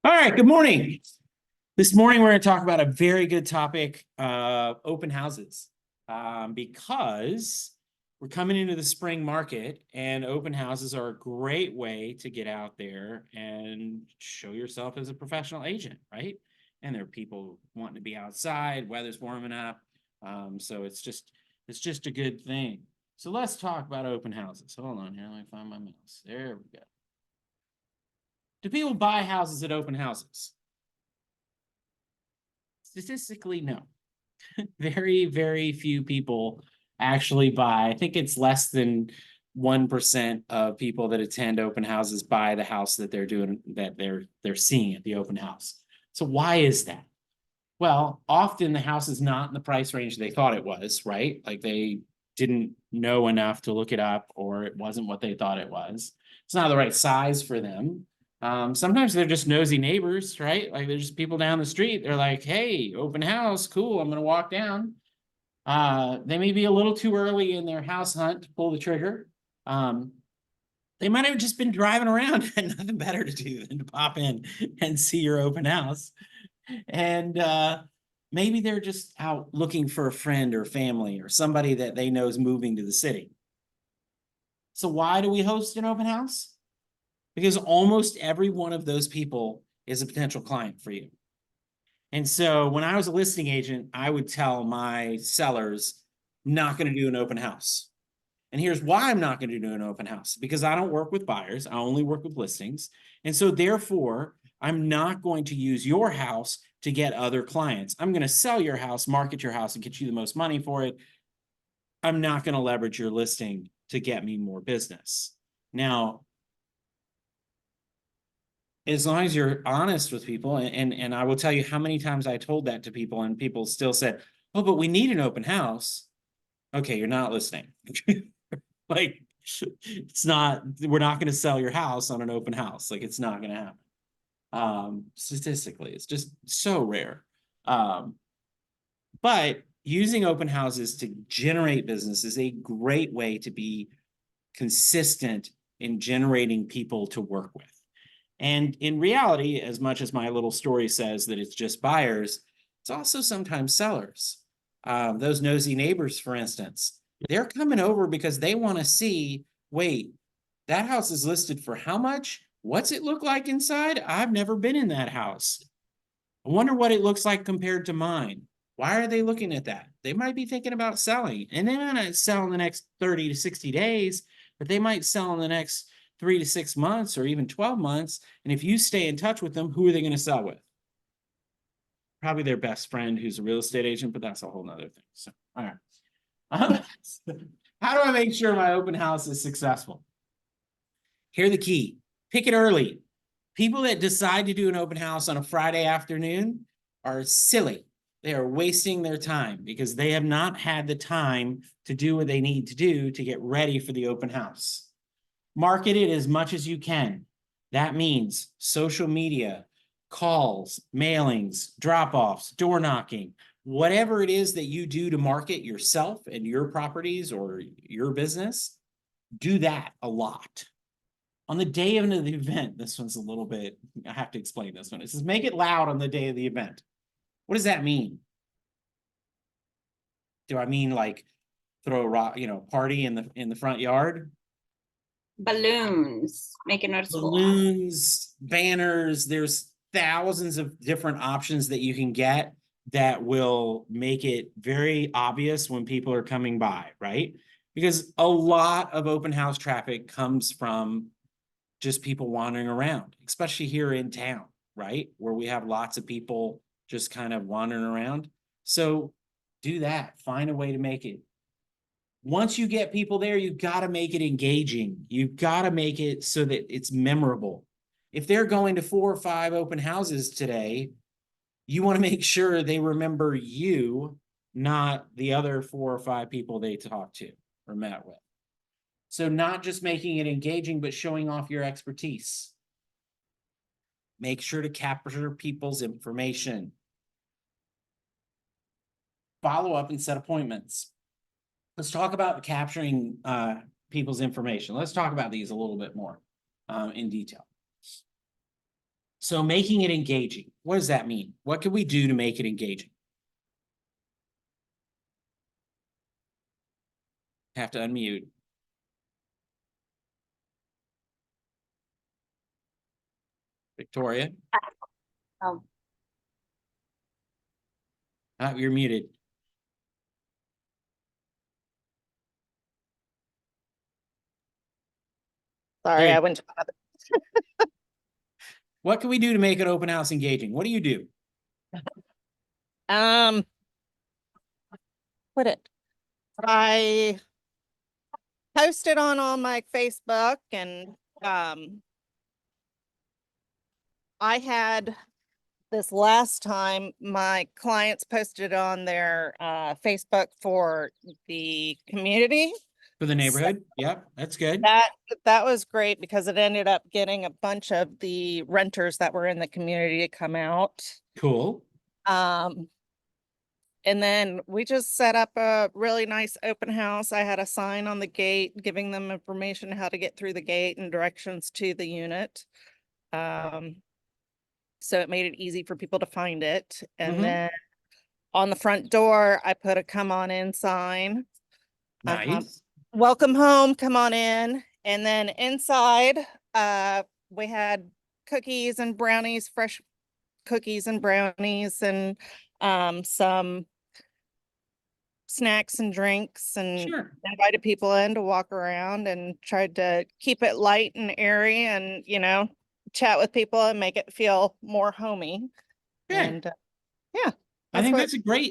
All right, good morning. This morning, we're going to talk about a very good topic, open houses, because we're coming into the spring market and open houses are a great way to get out there and show yourself as a professional agent, right? And there are people wanting to be outside, weather's warming up. So it's just a good thing. So let's talk about open houses. Hold on here, let me find my mouse. There we go. Do people buy houses at open houses? Statistically, no. Very, very few people actually buy. I think it's less than 1% of people that attend open houses buy the house that they're seeing at the open house. So why is that? Well, often the house is not in the price range they thought it was, right? Like they didn't know enough to look it up, or it wasn't what they thought it was. It's not the right size for them. Sometimes they're just nosy neighbors, right? Like they're just people down the street. They're like, hey, open house, cool, I'm gonna walk down. They may be a little too early in their house hunt to pull the trigger. They might have just been driving around and nothing better to do than to pop in and see your open house. And maybe they're just out looking for a friend or family or somebody that they know is moving to the city. So why do we host an open house? Because almost every one of those people is a potential client for you. And so when I was a listing agent, I would tell my sellers, not going to do an open house. And here's why I'm not going to do an open house, because I don't work with buyers. I only work with listings. And so therefore, I'm not going to use your house to get other clients. I'm going to sell your house, market your house, and get you the most money for it. I'm not going to leverage your listing to get me more business. Now, as long as you're honest with people, and I will tell you how many times I told that to people and people still said, oh, but we need an open house. Okay, you're not listening. Like, it's not, we're not going to sell your house on an open house. Like, it's not going to happen. Statistically, it's just so rare. But using open houses to generate business is a great way to be consistent in generating people to work with. And in reality, as much as my little story says that it's just buyers, it's also sometimes sellers. Those nosy neighbors, for instance, they're coming over because they want to see, wait, that house is listed for how much? What's it look like inside? I've never been in that house. I wonder what it looks like compared to mine. Why are they looking at that? They might be thinking about selling, and they might not sell in the next 30 to 60 days, but they might sell in the next 3 to 6 months or even 12 months. And if you stay in touch with them, who are they going to sell with? Probably their best friend who's a real estate agent, but that's a whole nother thing. So, all right. How do I make sure my open house is successful? Here's the key. Pick it early. People that decide to do an open house on a Friday afternoon are silly. They are wasting their time because they have not had the time to do what they need to do to get ready for the open house. Market it as much as you can. That means social media, calls, mailings, drop-offs, door knocking, whatever it is that you do to market yourself and your properties or your business, do that a lot. On the day of the event, this one's a little bit, I have to explain this one. It says, make it loud on the day of the event. What does that mean? Do I mean like throw a rock, party in the front yard? Balloons, make it noticeable. Balloons, banners, there's thousands of different options that you can get that will make it very obvious when people are coming by, right? Because a lot of open house traffic comes from just people wandering around, especially here in town, right? Where we have lots of people just kind of wandering around. So do that, find a way to make it. Once you get people there, you've got to make it engaging. You've got to make it so that it's memorable. If they're going to 4 or 5 open houses today, you want to make sure they remember you, not the other 4 or 5 people they talked to or met with. So not just making it engaging, but showing off your expertise. Make sure to capture people's information. Follow up and set appointments. Let's talk about capturing people's information. Let's talk about these a little bit more in detail. So making it engaging, what does that mean? What can we do to make it engaging? Have to unmute. Victoria, Um, you're muted. sorry, I went to another. What can we do to make an open house engaging? What do you do? Um, what it? I posted on all my Facebook, and I had this last time my clients posted on their Facebook for the community. For the So neighborhood? Yep, that's good. that was great because it ended up getting a bunch of the renters that were in the community to come out. Cool. And then we just set up a really nice open house. I had a sign on the gate giving them information how to get through the gate and directions to the unit. So it made it easy for people to find it. And then on the front door, I put a come on in sign. Nice. Welcome home, come on in. And then inside, we had cookies and brownies, fresh cookies and brownies, and some snacks and drinks, and Sure. invited people in to walk around and tried to keep it light and airy and, chat with people and make it feel more homey. Good. And yeah, I think what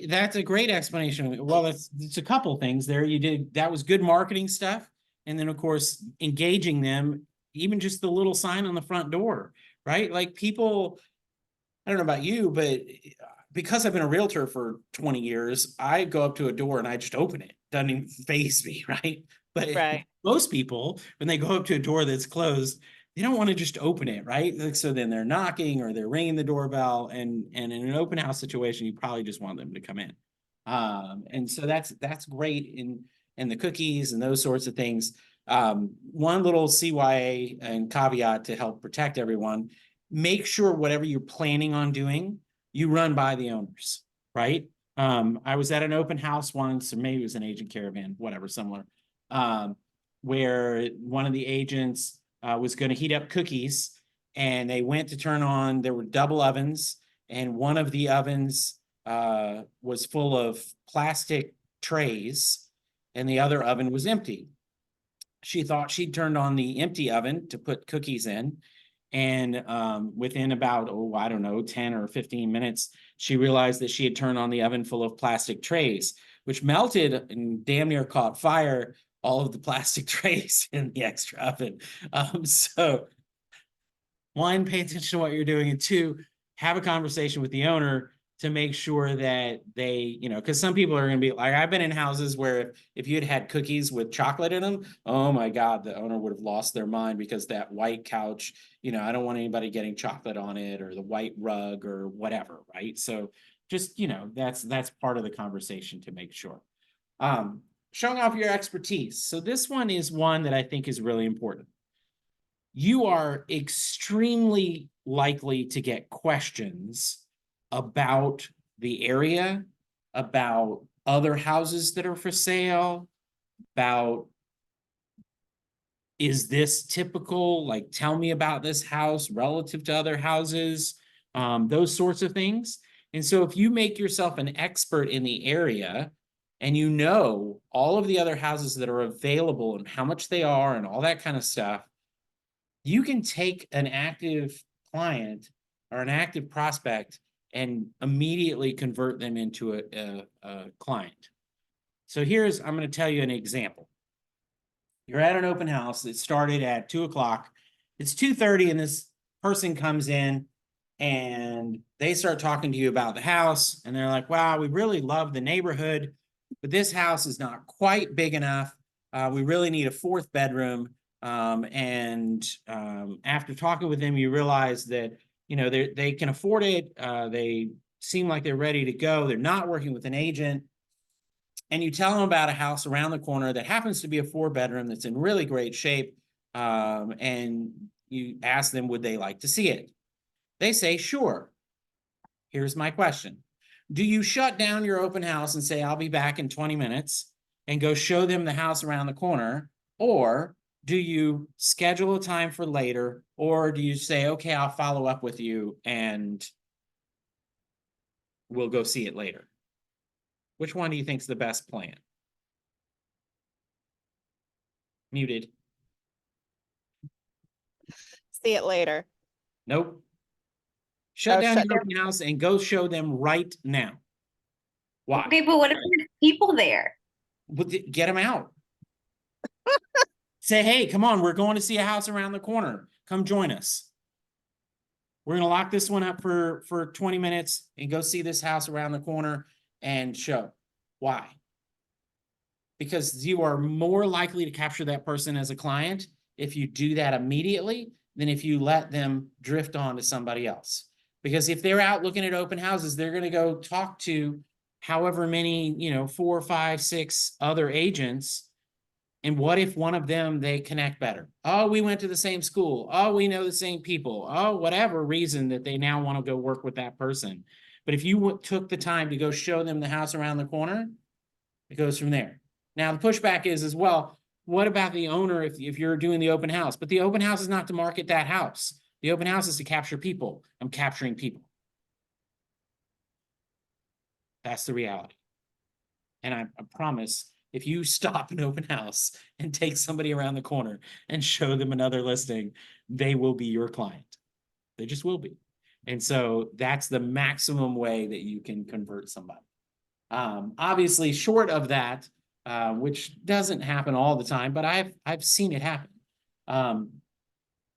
that's a great explanation. Well, it's a couple things there. That was good marketing stuff. And then of course, engaging them, even just the little sign on the front door, right? Like people, I don't know about you, but because I've been a realtor for 20 years, I go up to a door and I just open it. Doesn't even faze me, right? But right. most people, when they go up to a door that's closed, they don't want to just open it, right? Like, so then they're knocking or they're ringing the doorbell, and in an open house situation, you probably just want them to come in. And so that's great in the cookies and those sorts of things. One little CYA and caveat to help protect everyone: make sure whatever you're planning on doing, you run by the owners, right? I was at an open house once, or maybe it was an agent caravan, whatever, similar, where one of the agents was going to heat up cookies, and they went to turn on, there were double ovens, and one of the ovens was full of plastic trays, and the other oven was empty. She thought she'd turned on the empty oven to put cookies in, and within about, I don't know, 10 or 15 minutes, she realized that she had turned on the oven full of plastic trays, which melted and damn near caught fire, all of the plastic trays in the extra oven. So one, pay attention to what you're doing, and two, have a conversation with the owner to make sure that they, because some people are going to be like, I've been in houses where if you had cookies with chocolate in them, oh my God, the owner would have lost their mind, because that white couch, I don't want anybody getting chocolate on it, or the white rug or whatever, right? So just, that's part of the conversation to make sure. Showing off your expertise. So this one is one that I think is really important. You are extremely likely to get questions about the area, about other houses that are for sale, about, is this typical? Like, tell me about this house relative to other houses, those sorts of things. And so if you make yourself an expert in the area, and you know all of the other houses that are available and how much they are and all that kind of stuff, you can take an active client or an active prospect and immediately convert them into a client. So I'm going to tell you an example. You're at an open house that started at 2:00. It's 2:30, and this person comes in and they start talking to you about the house, and they're like, wow, we really love the neighborhood, but this house is not quite big enough. We really need a fourth bedroom. And after talking with them, you realize that, they can afford it. They seem like they're ready to go. They're not working with an agent. And you tell them about a house around the corner that happens to be a 4-bedroom that's in really great shape. And you ask them, would they like to see it? They say, sure. Here's my question. Do you shut down your open house and say, I'll be back in 20 minutes and go show them the house around the corner? Or do you schedule a time for later? Or do you say, okay, I'll follow up with you and we'll go see it later? Which one do you think is the best plan? Muted. See it later. Nope. Shut Oh, down shut your down. open house and go show them right now. Why? Okay, but what if there's people there? Get them out. Say, hey, come on, we're going to see a house around the corner. Come join us. We're going to lock this one up for 20 minutes and go see this house around the corner and show. Why? Because you are more likely to capture that person as a client if you do that immediately than if you let them drift on to somebody else. Because if they're out looking at open houses, they're going to go talk to however many, 4, 5, 6 other agents. And what if one of them, they connect better? Oh, we went to the same school. Oh, we know the same people. Oh, whatever reason that they now want to go work with that person. But if you took the time to go show them the house around the corner, it goes from there. Now, the pushback is as well, what about the owner if you're doing the open house? But the open house is not to market that house. The open house is to capture people. I'm capturing people. That's the reality. And I promise, if you stop an open house and take somebody around the corner and show them another listing, they will be your client. They just will be. And so that's the maximum way that you can convert somebody. Obviously, short of that, which doesn't happen all the time, but I've seen it happen.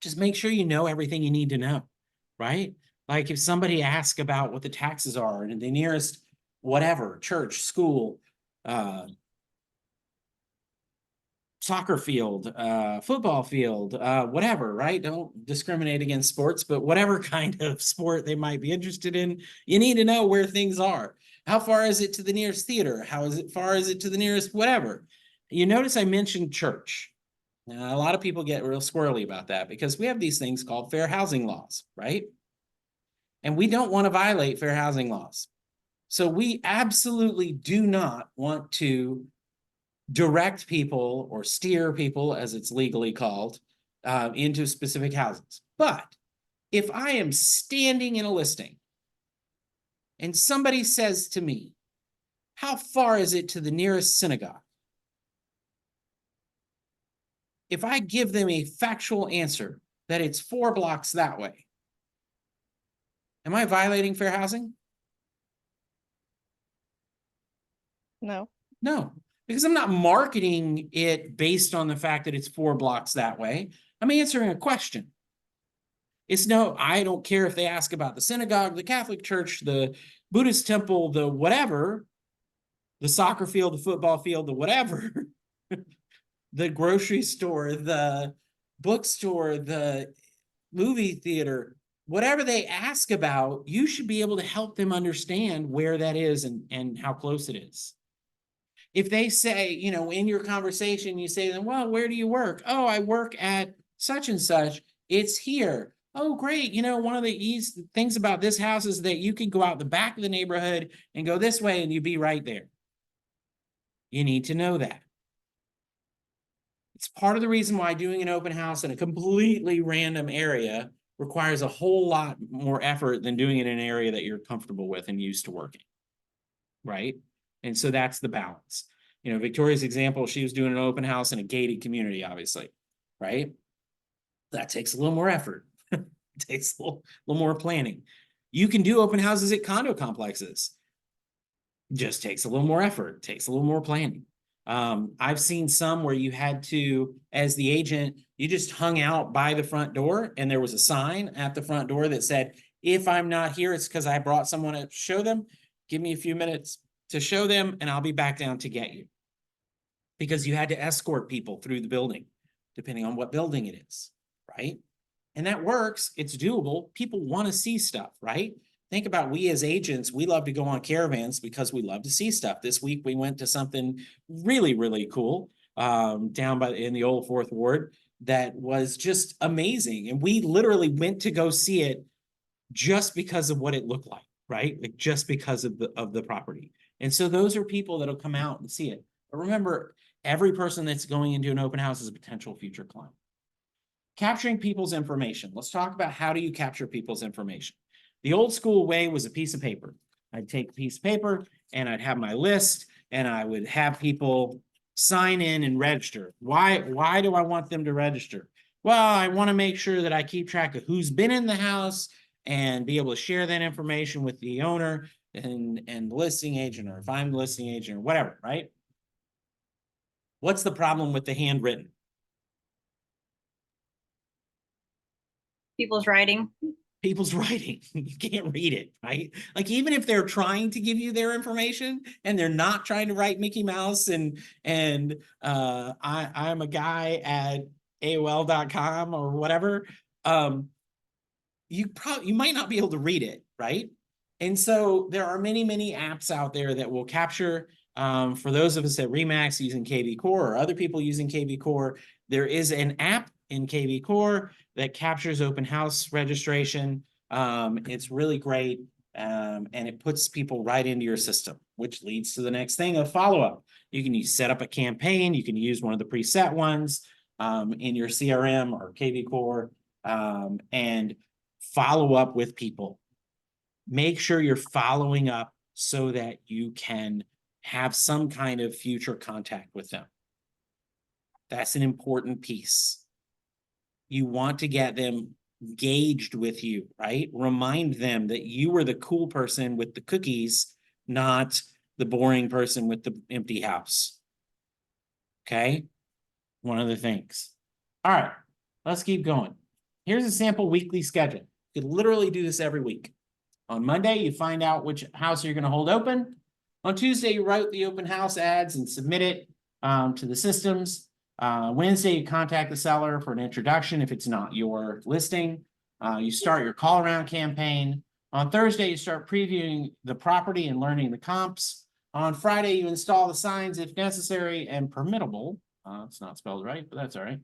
Just make sure you know everything you need to know, right? Like if somebody asks about what the taxes are and the nearest whatever, church, school, soccer field, football field, whatever, right? Don't discriminate against sports, but whatever kind of sport they might be interested in, you need to know where things are. How far is it to the nearest theater? Far is it to the nearest whatever? You notice I mentioned church. Now, a lot of people get real squirrely about that because we have these things called fair housing laws, right? And we don't want to violate fair housing laws. So we absolutely do not want to direct people or steer people, as it's legally called, into specific houses. But if I am standing in a listing and somebody says to me, how far is it to the nearest synagogue? If I give them a factual answer that it's 4 blocks that way, am I violating fair housing? No. No, because I'm not marketing it based on the fact that it's 4 blocks that way. I'm answering a question. It's no, I don't care if they ask about the synagogue, the Catholic church, the Buddhist temple, the whatever, the soccer field, the football field, the whatever, the grocery store, the bookstore, the movie theater, whatever they ask about, you should be able to help them understand where that is and how close it is. If they say, in your conversation, you say to them, well, where do you work? Oh, I work at such and such. It's here. Oh, great. One of the things about this house is that you can go out the back of the neighborhood and go this way and you'd be right there. You need to know that. It's part of the reason why doing an open house in a completely random area requires a whole lot more effort than doing it in an area that you're comfortable with and used to working. Right? And so that's the balance. Victoria's example, she was doing an open house in a gated community, obviously, right? That takes a little more effort. It takes a little more planning. You can do open houses at condo complexes. Just takes a little more effort, takes a little more planning. I've seen some where you had to, as the agent, you just hung out by the front door and there was a sign at the front door that said, if I'm not here, it's because I brought someone to show them. Give me a few minutes to show them and I'll be back down to get you. Because you had to escort people through the building, depending on what building it is, right? And that works, it's doable. People want to see stuff, right? Think about we as agents, we love to go on caravans because we love to see stuff. This week we went to something really, really cool down in the old 4th Ward that was just amazing. And we literally went to go see it just because of what it looked like, right? Like just because of the property. And so those are people that'll come out and see it. But remember, every person that's going into an open house is a potential future client. Capturing people's information. Let's talk about how do you capture people's information. The old school way was a piece of paper. I'd take a piece of paper and I'd have my list and I would have people sign in and register. Why do I want them to register? Well, I want to make sure that I keep track of who's been in the house and be able to share that information with the owner and the listing agent, or if I'm the listing agent or whatever, right? What's the problem with the handwritten? People's writing. People's writing. You can't read it, right? Like even if they're trying to give you their information and they're not trying to write Mickey Mouse and I'm a guy at AOL.com or whatever, you might not be able to read it, right? And so there are many, many apps out there that will capture. For those of us at Remax using KV Core or other people using KV Core, there is an app in KV Core that captures open house registration. It's really great. And it puts people right into your system, which leads to the next thing of follow-up. You can set up a campaign. You can use one of the preset ones in your CRM or KV Core and follow up with people. Make sure you're following up so that you can have some kind of future contact with them. That's an important piece. You want to get them engaged with you, right? Remind them that you were the cool person with the cookies, not the boring person with the empty house. Okay? One of the things. All right, let's keep going. Here's a sample weekly schedule. You could literally do this every week. On Monday, you find out which house you're going to hold open. On Tuesday, you write the open house ads and submit it to the systems. Wednesday, you contact the seller for an introduction if it's not your listing. You start your call around campaign. On Thursday, you start previewing the property and learning the comps. On Friday, you install the signs if necessary and permittable. It's not spelled right, but that's all right.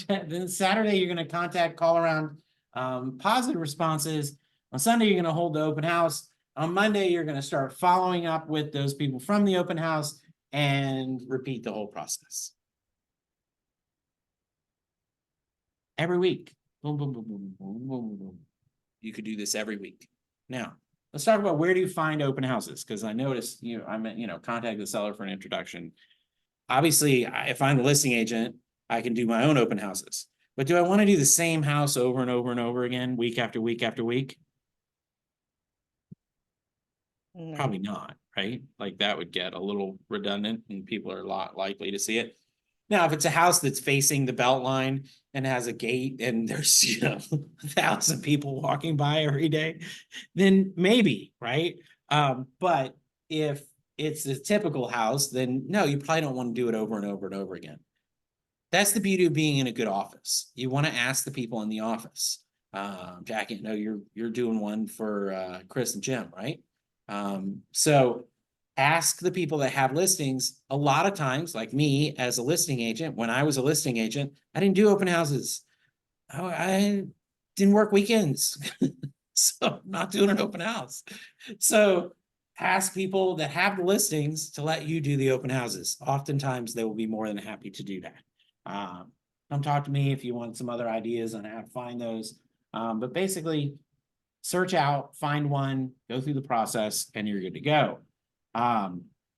Then Saturday, you're going to contact, call around positive responses. On Sunday, you're going to hold the open house. On Monday, you're going to start following up with those people from the open house and repeat the whole process. Every week. Boom, boom, boom, boom, boom, boom, boom. You could do this every week. Now, let's talk about where do you find open houses? Because I noticed, contact the seller for an introduction. Obviously, if I'm the listing agent, I can do my own open houses. But do I want to do the same house over and over and over again, week after week after week? No. Probably not, right? Like that would get a little redundant and people are a lot likely to see it. Now, if it's a house that's facing the belt line and has a gate and there's, 1,000 people walking by every day, then maybe, right? But if it's a typical house, then no, you probably don't want to do it over and over and over again. That's the beauty of being in a good office. You want to ask the people in the office. Jackie, no, you're doing one for Chris and Jim, right? So ask the people that have listings. A lot of times, like me as a listing agent, when I was a listing agent, I didn't do open houses. I didn't work weekends. So I'm not doing an open house. So ask people that have the listings to let you do the open houses. Oftentimes they will be more than happy to do that. Come talk to me if you want some other ideas on how to find those. But basically, search out, find one, go through the process, and you're good to go.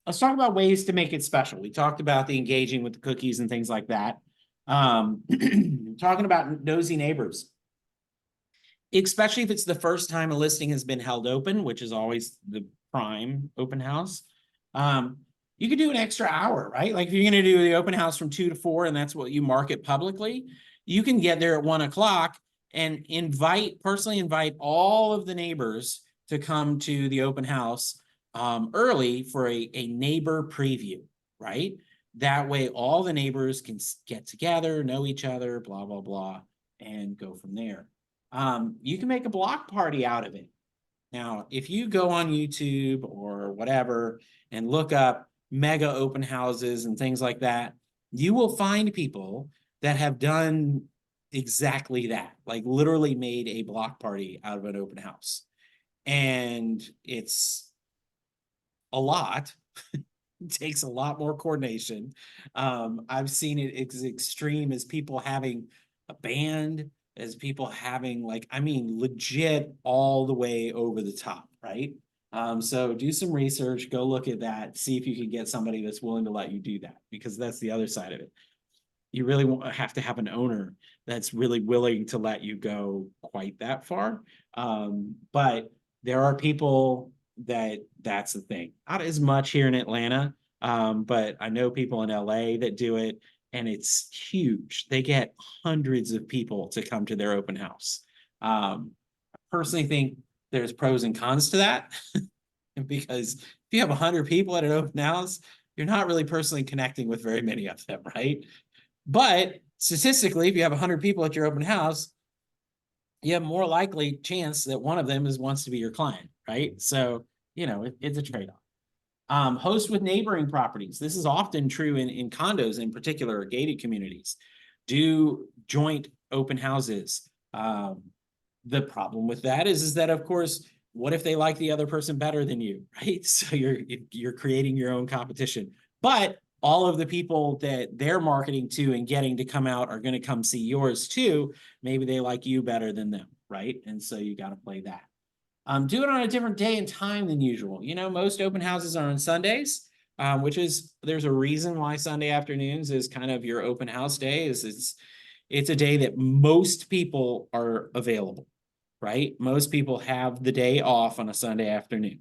Let's talk about ways to make it special. We talked about the engaging with the cookies and things like that. Talking about nosy neighbors, especially if it's the first time a listing has been held open, which is always the prime open house. You could do an extra hour, right? Like if you're going to do the open house from 2 to 4, and that's what you market publicly, you can get there at 1 o'clock and personally invite all of the neighbors to come to the open house early for a neighbor preview, right? That way all the neighbors can get together, know each other, blah, blah, blah, and go from there. You can make a block party out of it. Now, if you go on YouTube or whatever and look up mega open houses and things like that, you will find people that have done exactly that, like literally made a block party out of an open house. And it's a lot. It takes a lot more coordination. I've seen it as extreme as people having a band, as people having like, I mean, legit all the way over the top, right? So do some research, go look at that, see if you can get somebody that's willing to let you do that, because that's the other side of it. You really have to have an owner that's really willing to let you go quite that far. But there are people that's the thing. Not as much here in Atlanta, but I know people in LA that do it, and it's huge. They get hundreds of people to come to their open house. I personally think there's pros and cons to that, because if you have 100 people at an open house, you're not really personally connecting with very many of them, right? But statistically, if you have 100 people at your open house, you have more likely chance that one of them wants to be your client, right? So, it's a trade-off. Host with neighboring properties. This is often true in condos, in particular, gated communities. Do joint open houses. The problem with that is that, of course, what if they like the other person better than you, right? So you're creating your own competition. But all of the people that they're marketing to and getting to come out are going to come see yours too. Maybe they like you better than them, right? And so you got to play that. Do it on a different day and time than usual. Most open houses are on Sundays, there's a reason why Sunday afternoons is kind of your open house day. It's a day that most people are available, right? Most people have the day off on a Sunday afternoon.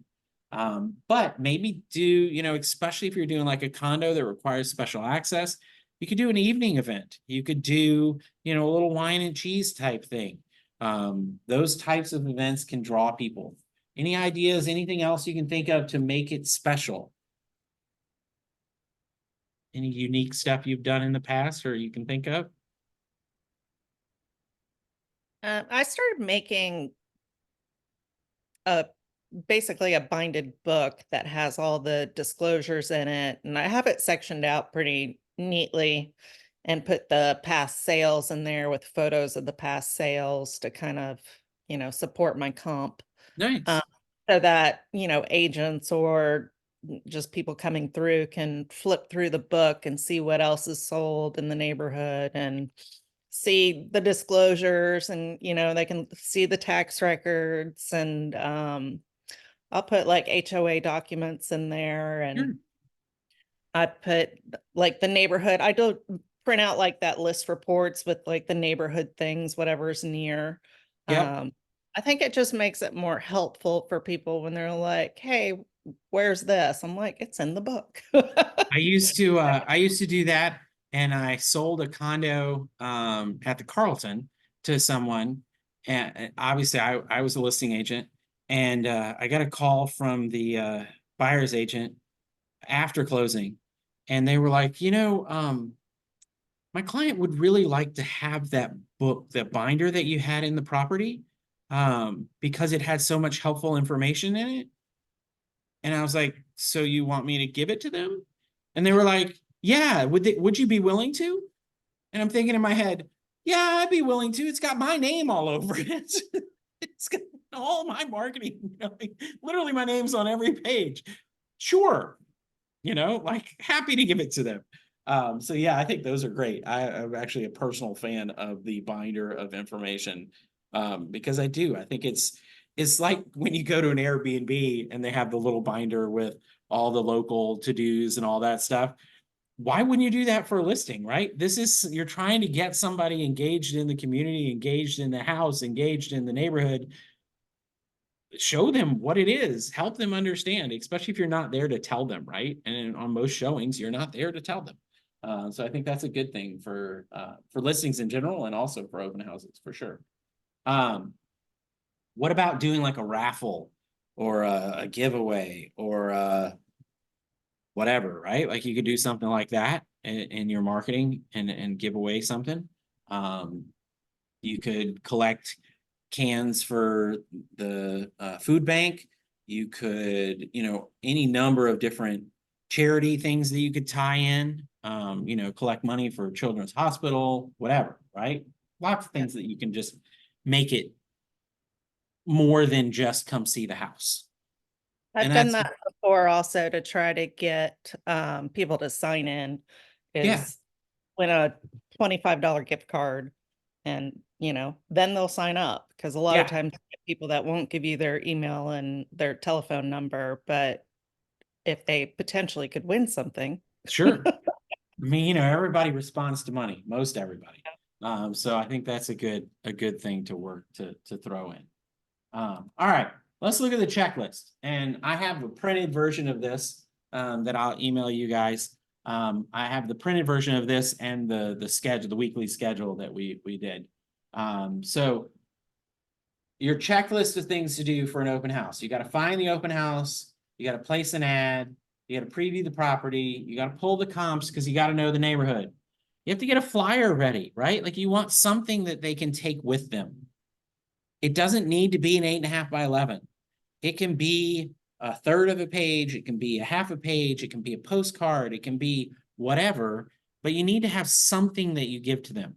But maybe especially if you're doing like a condo that requires special access, you could do an evening event. You could do, a little wine and cheese type thing. Those types of events can draw people. Any ideas, anything else you can think of to make it special? Any unique stuff you've done in the past or you can think of? I started making basically a binded book that has all the disclosures in it, and I have it sectioned out pretty neatly and put the past sales in there with photos of the past sales to kind of, support my comp. Nice. So that, agents or just people coming through can flip through the book and see what else is sold in the neighborhood and see the disclosures, and they can see the tax records, and I'll put like HOA documents in there, and Sure. I put like the neighborhood. I don't print out like that list reports with like the neighborhood things, whatever's near. Yep. I think it just makes it more helpful for people when they're like, hey, where's this? I'm like, it's in the book. I used to do that, and I sold a condo at the Carlton to someone, and obviously I was a listing agent, and I got a call from the buyer's agent after closing, and they were like, my client would really like to have that book, that binder that you had in the property, because it had so much helpful information in it. And I was like, so you want me to give it to them? And they were like, yeah, would you be willing to? And I'm thinking in my head, yeah, I'd be willing to. It's got my name all over it. It's got all my marketing, literally my name's on every page. Sure. Like happy to give it to them. So yeah, I think those are great. I'm actually a personal fan of the binder of information, because I think it's like when you go to an Airbnb and they have the little binder with all the local to-dos and all that stuff. Why wouldn't you do that for a listing, right? You're trying to get somebody engaged in the community, engaged in the house, engaged in the neighborhood. Show them what it is, help them understand, especially if you're not there to tell them, right? And on most showings, you're not there to tell them. So I think that's a good thing for listings in general and also for open houses for sure. What about doing like a raffle or a giveaway or whatever, right? Like you could do something like that in your marketing and give away something. You could collect cans for the food bank. You could, any number of different charity things that you could tie in, collect money for Children's Hospital, whatever, right? lots of things that you can just make it more than just come see the house. I've And done that's- that before also to try to get people to sign in Yeah. is win a $25 gift card and then they'll sign up because a lot of Yeah. times you get people that won't give you their email and their telephone number, but if they potentially could win something. Sure. I mean, everybody responds to money, most everybody. So I think that's a good thing to work to throw in. All right, let's look at the checklist. And I have a printed version of this that I'll email you guys. I have the printed version of this and the schedule, the weekly schedule that we did. So your checklist of things to do for an open house. You got to find the open house, you got to place an ad, you got to preview the property, you got to pull the comps because you got to know the neighborhood. You have to get a flyer ready, right? Like you want something that they can take with them. It doesn't need to be an 8.5 by 11. It can be a third of a page. It can be a half a page. It can be a postcard. It can be whatever, but you need to have something that you give to them.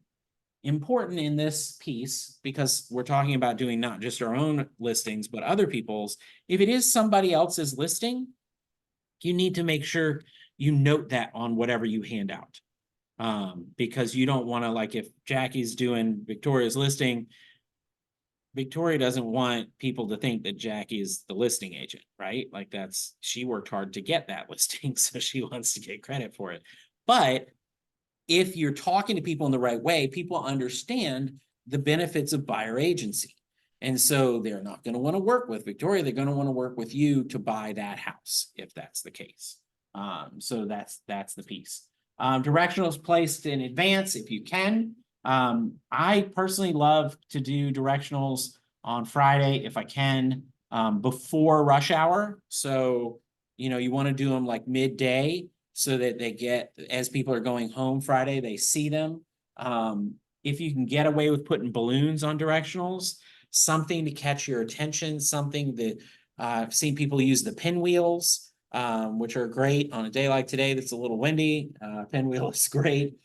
Important in this piece, because we're talking about doing not just our own listings, but other people's. If it is somebody else's listing, you need to make sure you note that on whatever you hand out. Because you don't want to, like, if Jackie's doing Victoria's listing, Victoria doesn't want people to think that Jackie is the listing agent, right? Like she worked hard to get that listing, so she wants to get credit for it. But if you're talking to people in the right way, people understand the benefits of buyer agency. And so they're not going to want to work with Victoria. They're going to want to work with you to buy that house, if that's the case. So that's the piece. Directionals placed in advance if you can. I personally love to do directionals on Friday if I can, before rush hour. So, you want to do them like midday so that they get, as people are going home Friday, they see them. If you can get away with putting balloons on directionals, something to catch your attention, something that I've seen people use the pinwheels, which are great on a day like today that's a little windy. Pinwheel is great.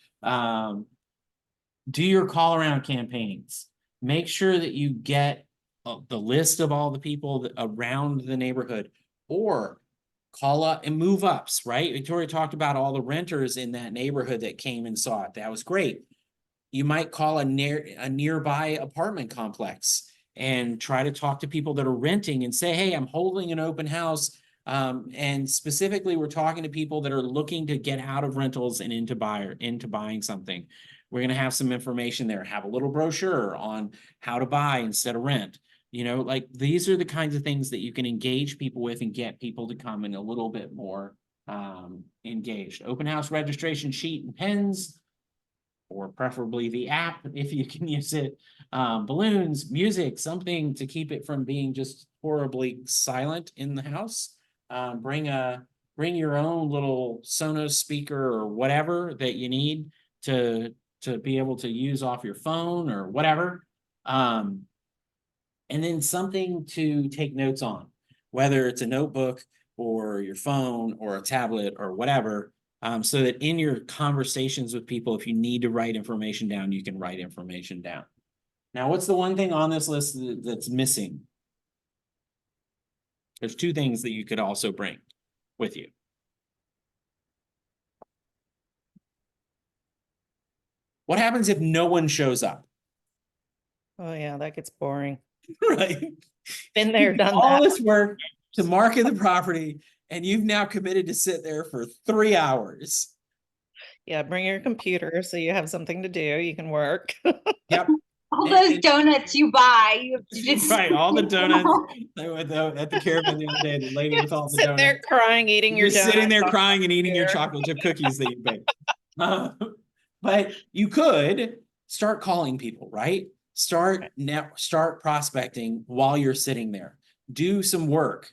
Do your call around campaigns. Make sure that you get the list of all the people around the neighborhood, or call up and move ups, right? Victoria talked about all the renters in that neighborhood that came and saw it. That was great. You might call a nearby apartment complex and try to talk to people that are renting and say, hey, I'm holding an open house. And specifically, we're talking to people that are looking to get out of rentals and into buying something. We're going to have some information there, have a little brochure on how to buy instead of rent. Like these are the kinds of things that you can engage people with and get people to come in a little bit more engaged. Open house registration sheet and pens, or preferably the app if you can use it. Balloons, music, something to keep it from being just horribly silent in the house. Bring your own little Sonos speaker or whatever that you need to be able to use off your phone or whatever. And then something to take notes on, whether it's a notebook or your phone or a tablet or whatever, so that in your conversations with people, if you need to write information down, you can write information down. Now, what's the one thing on this list that's missing? There's two things that you could also bring with you. What happens if no one shows up? Oh yeah, that gets boring. Right. Been there, done All that. this work to market the property, and you've now committed to sit there for 3 hours. Yeah, bring your computer so you have something to do. You can work. Yep. All those donuts you buy, you have to just Right, all the donuts at the caravan the other day, the lady with all the Sit there donuts. crying, eating your You're sitting there donuts. crying and eating your chocolate chip cookies that you baked. But you could start calling people, right? Start prospecting while you're sitting there. Do some work.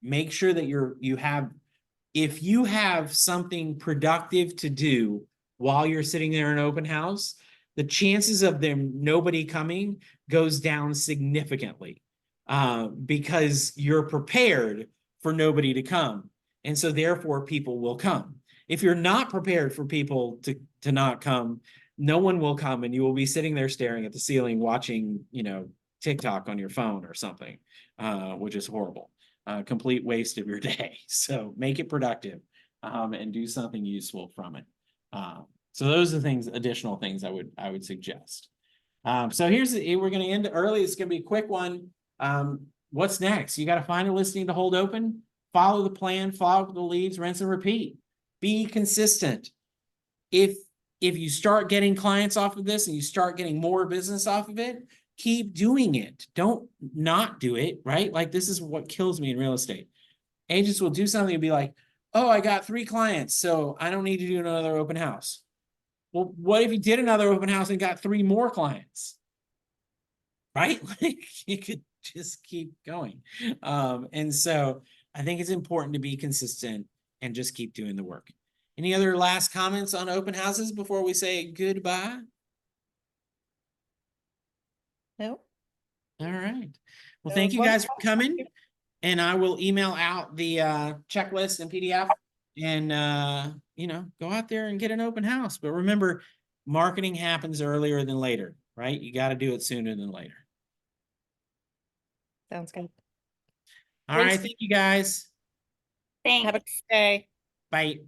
Make sure that if you have something productive to do while you're sitting there in an open house, the chances of nobody coming goes down significantly, because you're prepared for nobody to come. And so therefore people will come. If you're not prepared for people to not come, no one will come and you will be sitting there staring at the ceiling, watching, TikTok on your phone or something, which is horrible. Complete waste of your day. So make it productive, and do something useful from it. So those are things, additional things I would suggest. So we're going to end early. It's going to be a quick one. What's next? You got to find a listing to hold open, follow the plan, follow the leads, rinse and repeat. Be consistent. If you start getting clients off of this and you start getting more business off of it, keep doing it. Don't not do it, right? Like, this is what kills me in real estate. Agents will do something and be like, oh, I got 3 clients, so I don't need to do another open house. Well, what if you did another open house and got 3 more clients? Right? Like, you could just keep going. And so I think it's important to be consistent and just keep doing the work. Any other last comments on open houses before we say goodbye? No. All right. Well, So thank you one- guys for coming. And I will email out the checklist and PDF, and go out there and get an open house. But remember, marketing happens earlier than later, right? You got to do it sooner than later. Sounds good. All right. Thanks. Thank you guys. Thanks. Have a good day. Bye.